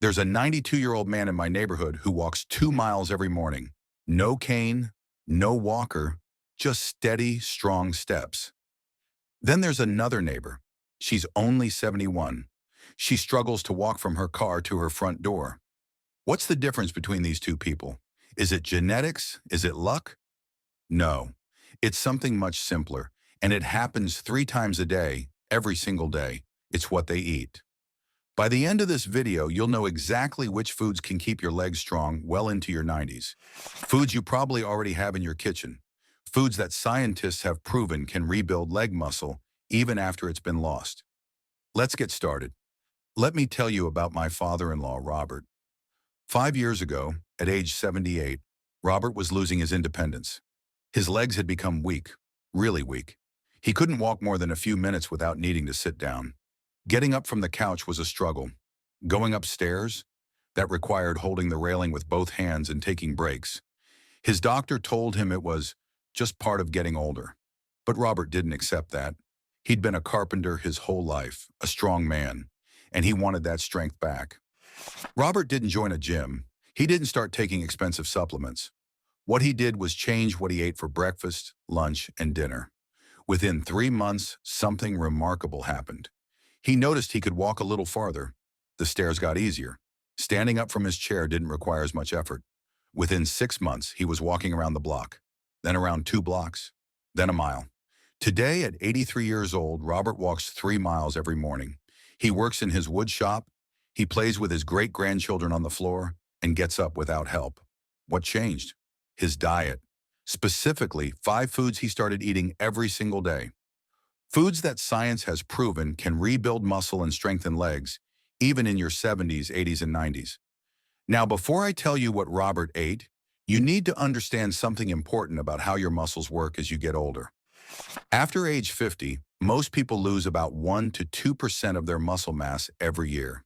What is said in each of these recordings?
There's a 92-year-old man in my neighborhood who walks 2 miles every morning. No cane, no walker, just steady, strong steps. Then there's another neighbor. She's only 71. She struggles to walk from her car to her front door. What's the difference between these two people? Is it genetics? Is it luck? No. It's something much simpler, and it happens 3 times a day, every single day. It's what they eat. By the end of this video, you'll know exactly which foods can keep your legs strong well into your 90s. Foods you probably already have in your kitchen. Foods that scientists have proven can rebuild leg muscle even after it's been lost. Let's get started. Let me tell you about my father-in-law, Robert. 5 years ago, at age 78, Robert was losing his independence. His legs had become weak, really weak. He couldn't walk more than a few minutes without needing to sit down. Getting up from the couch was a struggle. Going upstairs, that required holding the railing with both hands and taking breaks. His doctor told him it was just part of getting older. But Robert didn't accept that. He'd been a carpenter his whole life, a strong man, and he wanted that strength back. Robert didn't join a gym. He didn't start taking expensive supplements. What he did was change what he ate for breakfast, lunch, and dinner. Within 3 months, something remarkable happened. He noticed he could walk a little farther. The stairs got easier. Standing up from his chair didn't require as much effort. Within 6 months, he was walking around the block, then around 2 blocks, then a mile. Today, at 83 years old, Robert walks 3 miles every morning. He works in his wood shop, he plays with his great-grandchildren on the floor, and gets up without help. What changed? His diet. Specifically, 5 foods he started eating every single day. Foods that science has proven can rebuild muscle and strengthen legs, even in your 70s, 80s, and 90s. Now, before I tell you what Robert ate, you need to understand something important about how your muscles work as you get older. After age 50, most people lose about 1 to 2% of their muscle mass every year.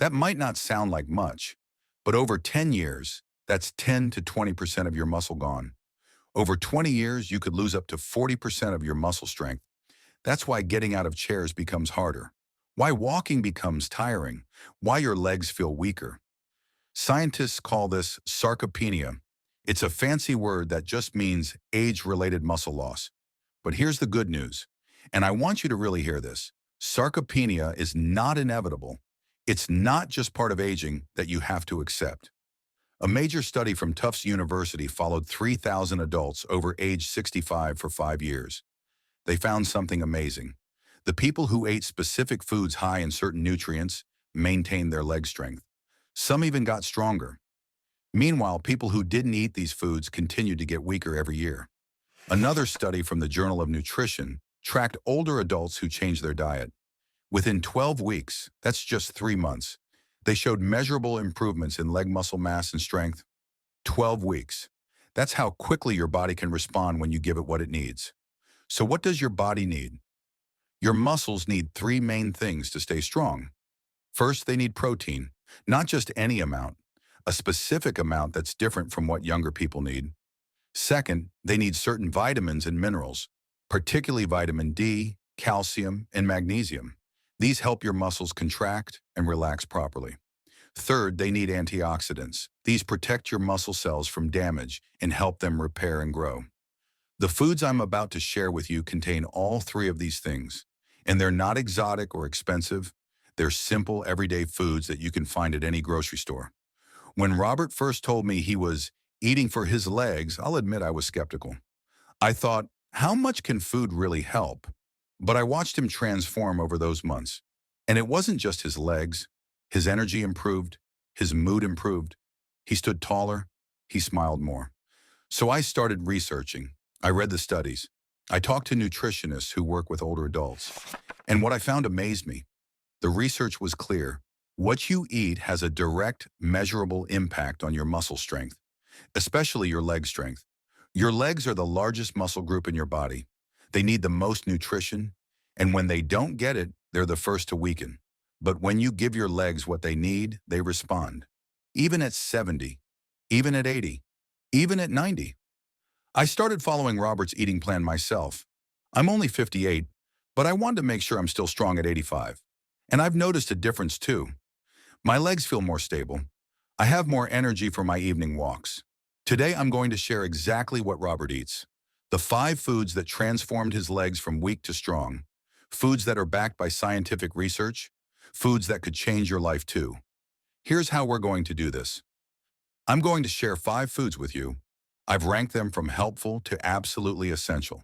That might not sound like much, but over 10 years, that's 10 to 20% of your muscle gone. Over 20 years, you could lose up to 40% of your muscle strength. That's why getting out of chairs becomes harder, why walking becomes tiring, why your legs feel weaker. Scientists call this sarcopenia. It's a fancy word that just means age-related muscle loss. But here's the good news, and I want you to really hear this. Sarcopenia is not inevitable. It's not just part of aging that you have to accept. A major study from Tufts University followed 3,000 adults over age 65 for 5 years. They found something amazing. The people who ate specific foods high in certain nutrients maintained their leg strength. Some even got stronger. Meanwhile, people who didn't eat these foods continued to get weaker every year. Another study from the Journal of Nutrition tracked older adults who changed their diet. Within 12 weeks, that's just 3 months, they showed measurable improvements in leg muscle mass and strength. 12 weeks. That's how quickly your body can respond when you give it what it needs. So what does your body need? Your muscles need 3 main things to stay strong. First, they need protein, not just any amount, a specific amount that's different from what younger people need. Second, they need certain vitamins and minerals, particularly vitamin D, calcium, and magnesium. These help your muscles contract and relax properly. Third, they need antioxidants. These protect your muscle cells from damage and help them repair and grow. The foods I'm about to share with you contain all 3 of these things, and they're not exotic or expensive. They're simple, everyday foods that you can find at any grocery store. When Robert first told me he was eating for his legs, I'll admit I was skeptical. I thought, how much can food really help? But I watched him transform over those months. And it wasn't just his legs. His energy improved. His mood improved. He stood taller. He smiled more. So I started researching. I read the studies. I talked to nutritionists who work with older adults. And what I found amazed me. The research was clear. What you eat has a direct, measurable impact on your muscle strength, especially your leg strength. Your legs are the largest muscle group in your body. They need the most nutrition, and when they don't get it, they're the first to weaken. But when you give your legs what they need, they respond. Even at 70, even at 80, even at 90. I started following Robert's eating plan myself. I'm only 58, but I wanted to make sure I'm still strong at 85. And I've noticed a difference too. My legs feel more stable. I have more energy for my evening walks. Today, I'm going to share exactly what Robert eats. The 5 foods that transformed his legs from weak to strong. Foods that are backed by scientific research. Foods that could change your life too. Here's how we're going to do this. I'm going to share 5 foods with you. I've ranked them from helpful to absolutely essential.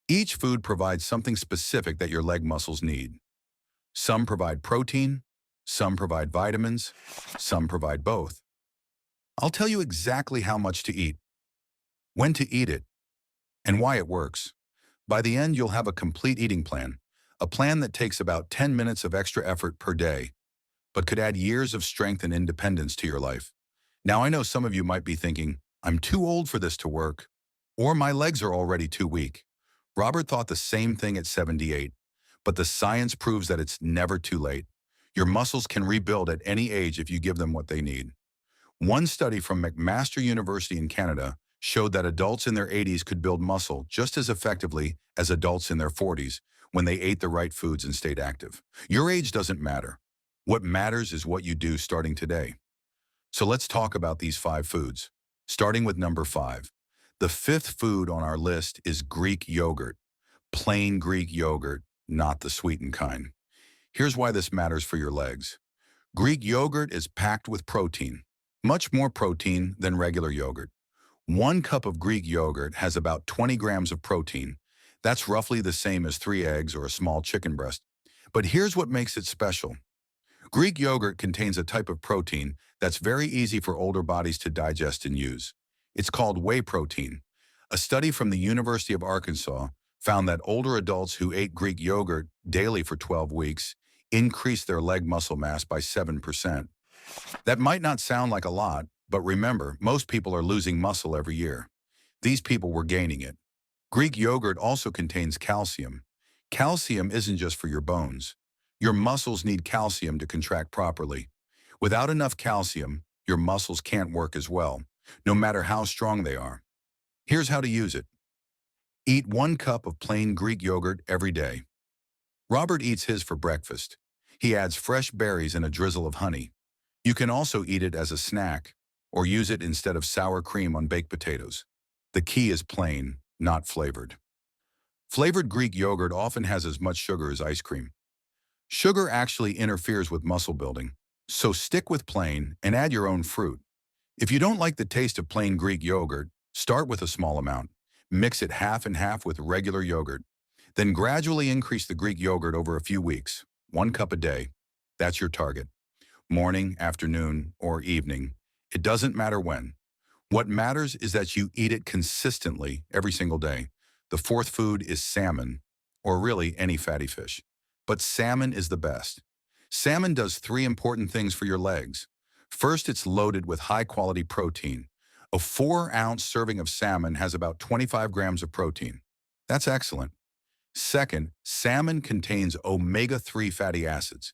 Each food provides something specific that your leg muscles need. Some provide protein, some provide vitamins, some provide both. I'll tell you exactly how much to eat, when to eat it, and why it works. By the end, you'll have a complete eating plan, a plan that takes about 10 minutes of extra effort per day, but could add years of strength and independence to your life. Now, I know some of you might be thinking, I'm too old for this to work, or my legs are already too weak. Robert thought the same thing at 78, but the science proves that it's never too late. Your muscles can rebuild at any age if you give them what they need. One study from McMaster University in Canada showed that adults in their 80s could build muscle just as effectively as adults in their 40s when they ate the right foods and stayed active. Your age doesn't matter. What matters is what you do starting today. So let's talk about these 5 foods, starting with number 5. The 5th food on our list is Greek yogurt. Plain Greek yogurt, not the sweetened kind. Here's why this matters for your legs. Greek yogurt is packed with protein, much more protein than regular yogurt. 1 cup of Greek yogurt has about 20 grams of protein. That's roughly the same as 3 eggs or a small chicken breast. But here's what makes it special. Greek yogurt contains a type of protein that's very easy for older bodies to digest and use. It's called whey protein. A study from the University of Arkansas found that older adults who ate Greek yogurt daily for 12 weeks increased their leg muscle mass by 7%. That might not sound like a lot, but remember, most people are losing muscle every year. These people were gaining it. Greek yogurt also contains calcium. Calcium isn't just for your bones. Your muscles need calcium to contract properly. Without enough calcium, your muscles can't work as well, no matter how strong they are. Here's how to use it. Eat 1 cup of plain Greek yogurt every day. Robert eats his for breakfast. He adds fresh berries and a drizzle of honey. You can also eat it as a snack, or use it instead of sour cream on baked potatoes. The key is plain, not flavored. Flavored Greek yogurt often has as much sugar as ice cream. Sugar actually interferes with muscle building, so stick with plain and add your own fruit. If you don't like the taste of plain Greek yogurt, start with a small amount. Mix it half and half with regular yogurt. Then gradually increase the Greek yogurt over a few weeks, 1 cup a day. That's your target. Morning, afternoon, or evening. It doesn't matter when. What matters is that you eat it consistently every single day. The 4th food is salmon, or really any fatty fish. But salmon is the best. Salmon does 3 important things for your legs. First, it's loaded with high-quality protein. A 4-ounce serving of salmon has about 25 grams of protein. That's excellent. Second, salmon contains omega-3 fatty acids.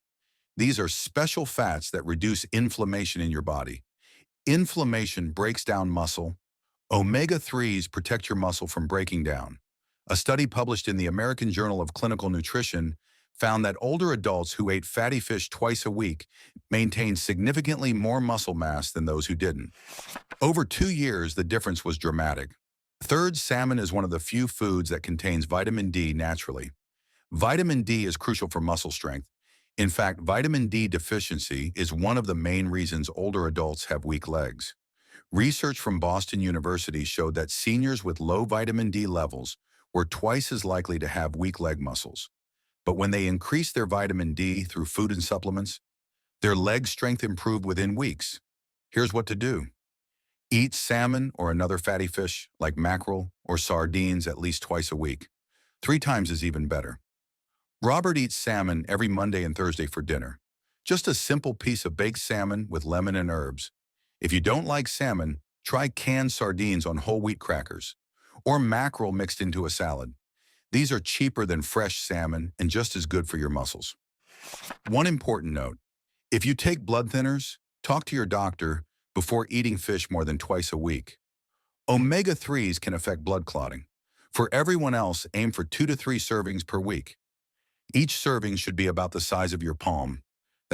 These are special fats that reduce inflammation in your body. Inflammation breaks down muscle. Omega-3s protect your muscle from breaking down. A study published in the American Journal of Clinical Nutrition found that older adults who ate fatty fish twice a week maintained significantly more muscle mass than those who didn't. Over 2 years, the difference was dramatic. Third, salmon is one of the few foods that contains vitamin D naturally. Vitamin D is crucial for muscle strength. In fact, vitamin D deficiency is one of the main reasons older adults have weak legs. Research from Boston University showed that seniors with low vitamin D levels were twice as likely to have weak leg muscles. But when they increased their vitamin D through food and supplements, their leg strength improved within weeks. Here's what to do. Eat salmon or another fatty fish like mackerel or sardines at least twice a week. 3 times is even better. Robert eats salmon every Monday and Thursday for dinner. Just a simple piece of baked salmon with lemon and herbs. If you don't like salmon, try canned sardines on whole wheat crackers, or mackerel mixed into a salad. These are cheaper than fresh salmon and just as good for your muscles. One important note, if you take blood thinners, talk to your doctor before eating fish more than twice a week. Omega-3s can affect blood clotting. For everyone else, aim for 2 to 3 servings per week. Each serving should be about the size of your palm.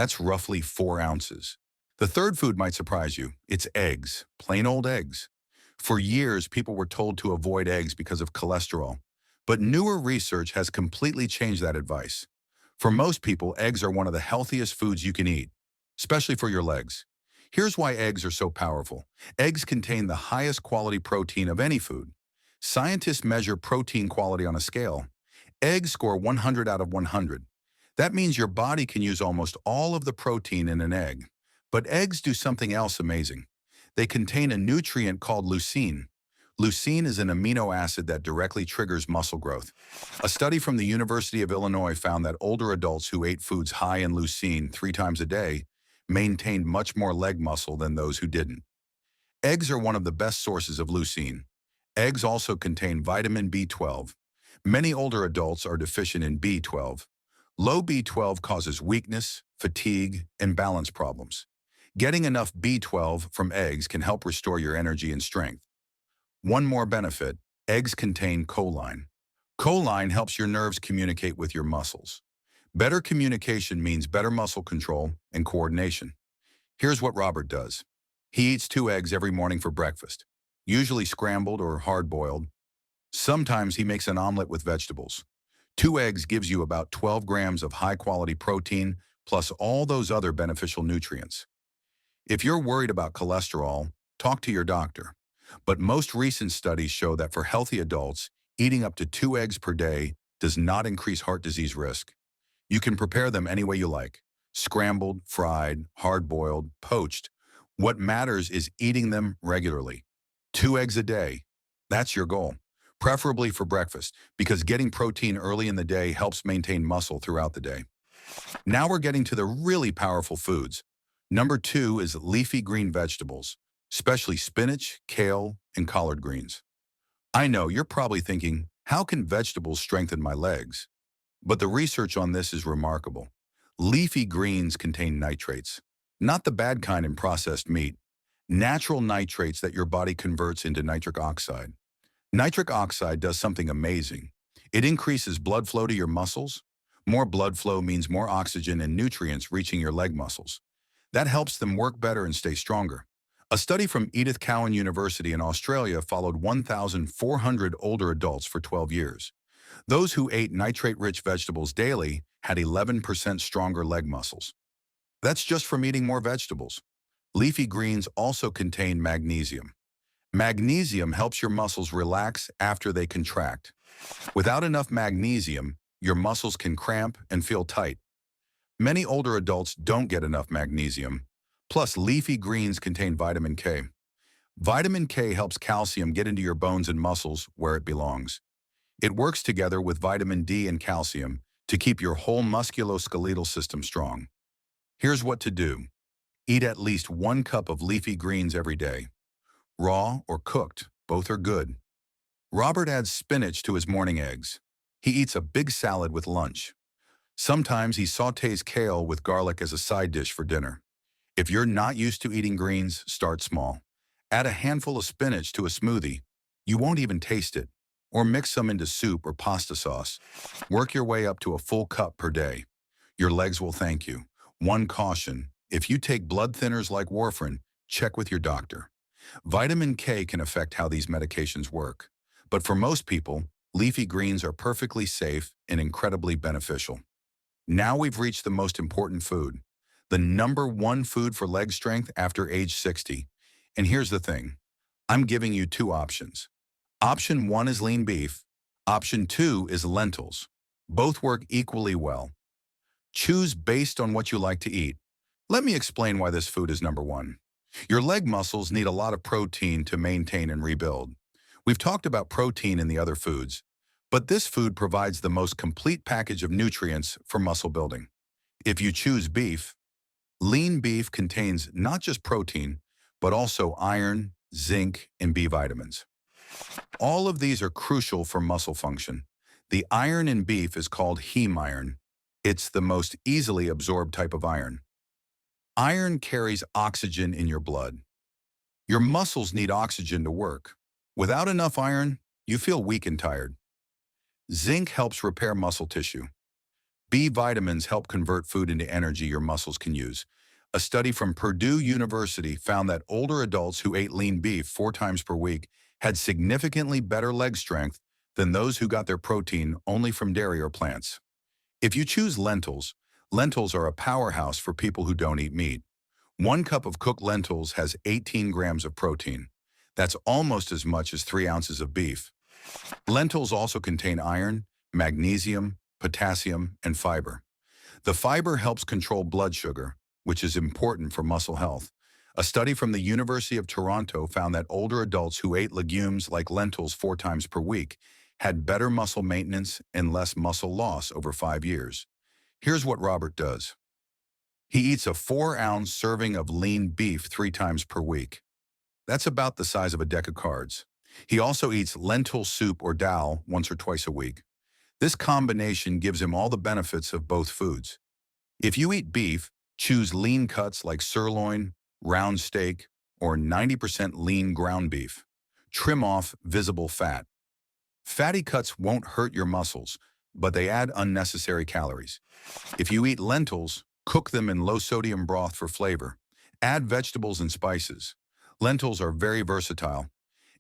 That's roughly 4 ounces. The third food might surprise you. It's eggs, plain old eggs. For years, people were told to avoid eggs because of cholesterol. But newer research has completely changed that advice. For most people, eggs are one of the healthiest foods you can eat, especially for your legs. Here's why eggs are so powerful. Eggs contain the highest quality protein of any food. Scientists measure protein quality on a scale. Eggs score 100 out of 100. That means your body can use almost all of the protein in an egg. But eggs do something else amazing. They contain a nutrient called leucine. Leucine is an amino acid that directly triggers muscle growth. A study from the University of Illinois found that older adults who ate foods high in leucine 3 times a day maintained much more leg muscle than those who didn't. Eggs are one of the best sources of leucine. Eggs also contain vitamin B12. Many older adults are deficient in B12. Low B12 causes weakness, fatigue, and balance problems. Getting enough B12 from eggs can help restore your energy and strength. One more benefit, eggs contain choline. Choline helps your nerves communicate with your muscles. Better communication means better muscle control and coordination. Here's what Robert does. He eats 2 eggs every morning for breakfast, usually scrambled or hard-boiled. Sometimes he makes an omelet with vegetables. 2 eggs gives you about 12 grams of high-quality protein, plus all those other beneficial nutrients. If you're worried about cholesterol, talk to your doctor. But most recent studies show that for healthy adults, eating up to 2 eggs per day does not increase heart disease risk. You can prepare them any way you like. Scrambled, fried, hard-boiled, poached. What matters is eating them regularly. 2 eggs a day. That's your goal. Preferably for breakfast, because getting protein early in the day helps maintain muscle throughout the day. Now we're getting to the really powerful foods. Number 2 is leafy green vegetables, especially spinach, kale, and collard greens. I know you're probably thinking, how can vegetables strengthen my legs? But the research on this is remarkable. Leafy greens contain nitrates, not the bad kind in processed meat, natural nitrates that your body converts into nitric oxide. Nitric oxide does something amazing. It increases blood flow to your muscles. More blood flow means more oxygen and nutrients reaching your leg muscles. That helps them work better and stay stronger. A study from Edith Cowan University in Australia followed 1,400 older adults for 12 years. Those who ate nitrate-rich vegetables daily had 11% stronger leg muscles. That's just from eating more vegetables. Leafy greens also contain magnesium. Magnesium helps your muscles relax after they contract. Without enough magnesium, your muscles can cramp and feel tight. Many older adults don't get enough magnesium. Plus, leafy greens contain vitamin K. Vitamin K helps calcium get into your bones and muscles where it belongs. It works together with vitamin D and calcium to keep your whole musculoskeletal system strong. Here's what to do. Eat at least 1 cup of leafy greens every day. Raw or cooked, both are good. Robert adds spinach to his morning eggs. He eats a big salad with lunch. Sometimes he sautés kale with garlic as a side dish for dinner. If you're not used to eating greens, start small. Add a handful of spinach to a smoothie. You won't even taste it. Or mix some into soup or pasta sauce. Work your way up to a full cup per day. Your legs will thank you. One caution, if you take blood thinners like warfarin, check with your doctor. Vitamin K can affect how these medications work. But for most people, leafy greens are perfectly safe and incredibly beneficial. Now we've reached the most important food, the number 1 food for leg strength after age 60. And here's the thing, I'm giving you 2 options. Option 1 is lean beef. Option 2 is lentils. Both work equally well. Choose based on what you like to eat. Let me explain why this food is number 1. Your leg muscles need a lot of protein to maintain and rebuild. We've talked about protein in the other foods, but this food provides the most complete package of nutrients for muscle building. If you choose beef, lean beef contains not just protein, but also iron, zinc, and B vitamins. All of these are crucial for muscle function. The iron in beef is called heme iron. It's the most easily absorbed type of iron. Iron carries oxygen in your blood. Your muscles need oxygen to work. Without enough iron, you feel weak and tired. Zinc helps repair muscle tissue. B vitamins help convert food into energy your muscles can use. A study from Purdue University found that older adults who ate lean beef 4 times per week had significantly better leg strength than those who got their protein only from dairy or plants. If you choose lentils, lentils are a powerhouse for people who don't eat meat. 1 cup of cooked lentils has 18 grams of protein. That's almost as much as 3 ounces of beef. Lentils also contain iron, magnesium, potassium, and fiber. The fiber helps control blood sugar, which is important for muscle health. A study from the University of Toronto found that older adults who ate legumes like lentils 4 times per week had better muscle maintenance and less muscle loss over 5 years. Here's what Robert does. He eats a 4-ounce serving of lean beef 3 times per week. That's about the size of a deck of cards. He also eats lentil soup or dal once or twice a week. This combination gives him all the benefits of both foods. If you eat beef, choose lean cuts like sirloin, round steak, or 90% lean ground beef. Trim off visible fat. Fatty cuts won't hurt your muscles, but they add unnecessary calories. If you eat lentils, cook them in low-sodium broth for flavor. Add vegetables and spices. Lentils are very versatile.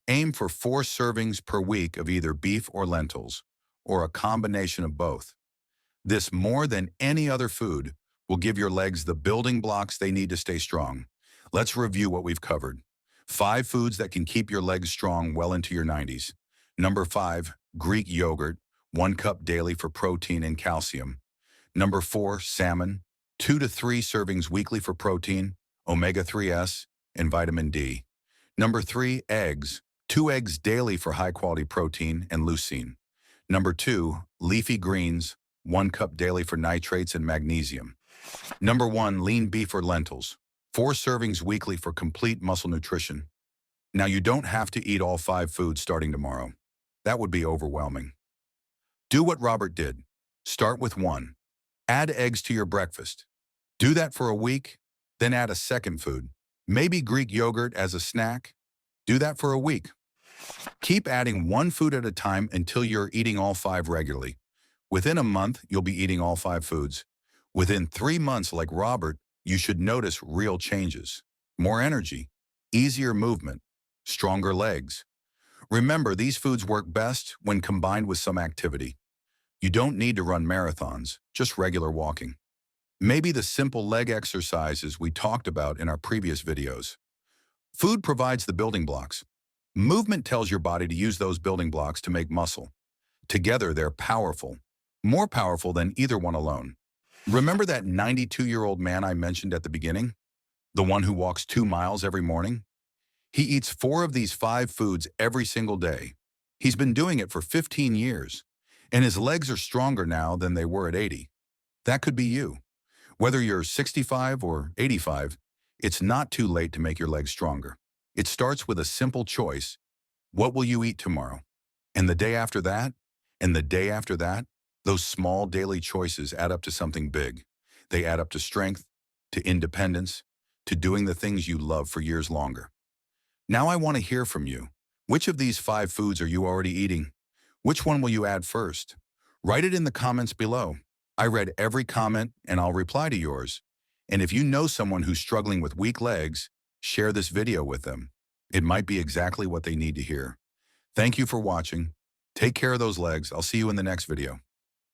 Aim for 4 servings per week of either beef or lentils, or a combination of both. This, more than any other food, will give your legs the building blocks they need to stay strong. Let's review what we've covered. 5 foods that can keep your legs strong well into your 90s. Number 5, Greek yogurt, 1 cup daily for protein and calcium. Number 4, salmon, 2 to 3 servings weekly for protein, omega-3s, and vitamin D. Number 3, eggs, 2 eggs daily for high-quality protein and leucine. Number 2, leafy greens, 1 cup daily for nitrates and magnesium. Number 1, lean beef or lentils, 4 servings weekly for complete muscle nutrition. Now, you don't have to eat all 5 foods starting tomorrow. That would be overwhelming. Do what Robert did. Start with 1. Add eggs to your breakfast. Do that for a week, then add a second food. Maybe Greek yogurt as a snack. Do that for a week. Keep adding 1 food at a time until you're eating all 5 regularly. Within a month, you'll be eating all 5 foods. Within 3 months, like Robert, you should notice real changes. More energy, easier movement, stronger legs. Remember, these foods work best when combined with some activity. You don't need to run marathons, just regular walking. Maybe the simple leg exercises we talked about in our previous videos. Food provides the building blocks. Movement tells your body to use those building blocks to make muscle. Together, they're powerful, more powerful than either one alone. Remember that 92-year-old man I mentioned at the beginning? The one who walks 2 miles every morning? He eats 4 of these 5 foods every single day. He's been doing it for 15 years, and his legs are stronger now than they were at 80. That could be you. Whether you're 65 or 85, it's not too late to make your legs stronger. It starts with a simple choice. What will you eat tomorrow? And the day after that? And the day after that? Those small daily choices add up to something big. They add up to strength, to independence, to doing the things you love for years longer. Now I want to hear from you. Which of these 5 foods are you already eating? Which one will you add first? Write it in the comments below. I read every comment and I'll reply to yours. And if you know someone who's struggling with weak legs, share this video with them. It might be exactly what they need to hear. Thank you for watching. Take care of those legs. I'll see you in the next video.